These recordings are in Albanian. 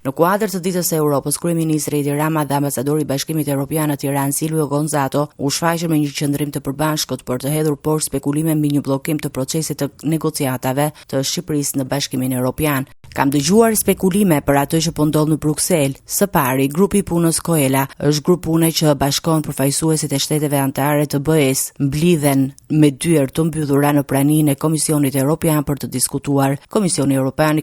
Në kuadër të ditës së Europës, kryeministri Edi Rama dhe ambasadori i Bashkimit Evropian në Tiranë Silvio Gonzato u shfaqën me një qendrim të përbashkët për të hedhur poshtë spekulime mbi një bllokim të procesit të negociatave të Shqipërisë në Bashkimin Evropian. Kam dëgjuar spekulime për atë që po ndodh në Bruksel. Së pari, grupi i punës Koela është grup pune që bashkon përfaqësuesit e shteteve anëtare të BE-s, mblidhen me dyert të mbyllura në praninë e Komisionit Evropian për të diskutuar. Komisioni Evropian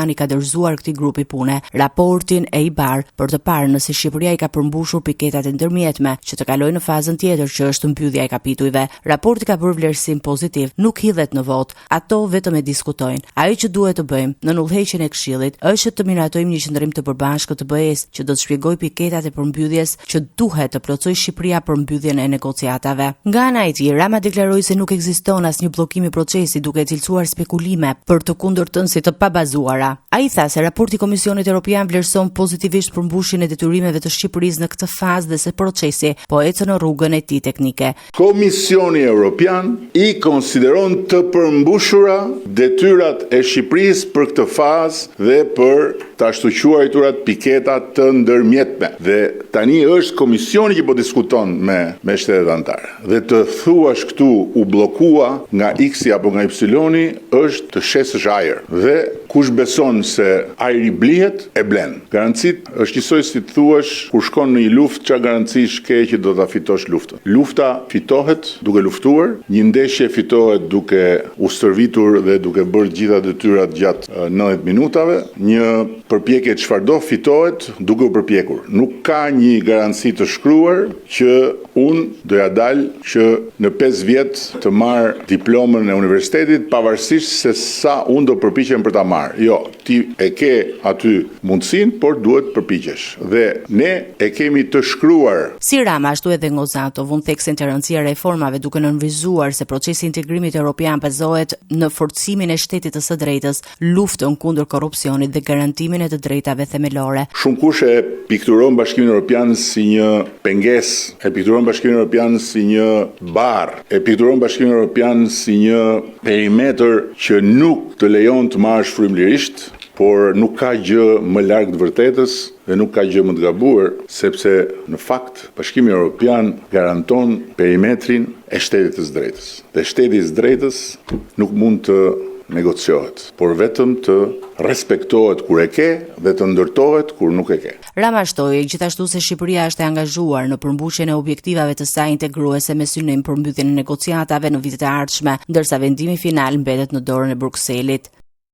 i ka dorëzuar këtij grupi pune raportin e IBAR për të parë nëse Shqipëria i ka përmbushur piketat e ndërmjetme që të kalojë në fazën tjetër që është mbyllja e kapitujve. Raporti ka bërë vlerësim pozitiv, nuk hidhet në vot, ato vetëm e diskutojnë. Ajo që duhet të bëjmë në udhëheqjen e Këshillit është të miratojmë një qendrim të përbashkët të BE-s që do të shpjegojë piketat e përmbylljes që duhet të plotësojë Shqipëria për mbylljen e negociatave. Nga ana e tij, Rama deklaroi se nuk ekziston asnjë bllokim i procesit, duke cilësuar spekulime për të kundërtën si të pabazuara. Ai tha se raporti i Komisionit Evropian vlerëson pozitivisht përmbushjen e detyrimeve të Shqipërisë në këtë fazë dhe se procesi po ecën në rrugën e tij teknike. Komisioni Evropian i konsideron të përmbushura detyrat e Shqipërisë për këtë fazë dhe për të ashtu quajturat piketat të ndërmjetme. Dhe tani është komisioni që po diskuton me shtetet anëtare. Dhe të thuash këtu u bllokua nga X-i apo nga Y-i është të shesësh ajër. Dhe kush beson se ajri blihet, e blen. Garancit është njësoj si të thuash kur shkon në një luftë, çfarë garancish ke që do ta fitosh luftën. Lufta fitohet duke luftuar, një ndeshje fitohet duke u stërvitur dhe duke bërë gjitha detyrat gjatë 90 minutave, një përpjekje çfarëdo fitohet duke u përpjekur. Nuk ka një garanci të shkruar që unë doja dal që në 5 vjet të marr diplomën e universitetit pavarësisht se sa unë do përpiqem për ta marrë. Jo, ti e ke aty mundësinë, por duhet përpiqesh. Dhe ne e kemi të shkruar. Si Rama ashtu edhe Gonzato vun theksin të rëndësia e reformave duke nënvizuar se procesi i integrimit evropian bazohet në forcimin e shtetit të së drejtës, luftën kundër korrupsionit dhe garantimin e të drejtave themelore. Shumë kush e pikturon Bashkimin Evropian si një pengesë, e pikturon Bashkimin Evropian si një barr, e pikturon Bashkimin Evropian si një perimetër që nuk të lejon të marrësh frymëlirisht, por nuk ka gjë më larg të vërtetës dhe nuk ka gjë më të gabuar, sepse në fakt Bashkimi Evropian garanton perimetrin e shtetit të së drejtës. Dhe shteti i së drejtës nuk mund të negociohet, por vetëm të respektohet kur e ke dhe të ndërtohet kur nuk e ke. Rama shtoi gjithashtu se Shqipëria është e angazhuar në përmbushjen e objektivave të saj integruese me synim për mbylljen e negociatave në vitet e ardhshme, ndërsa vendimi final mbetet në dorën e Brukselit.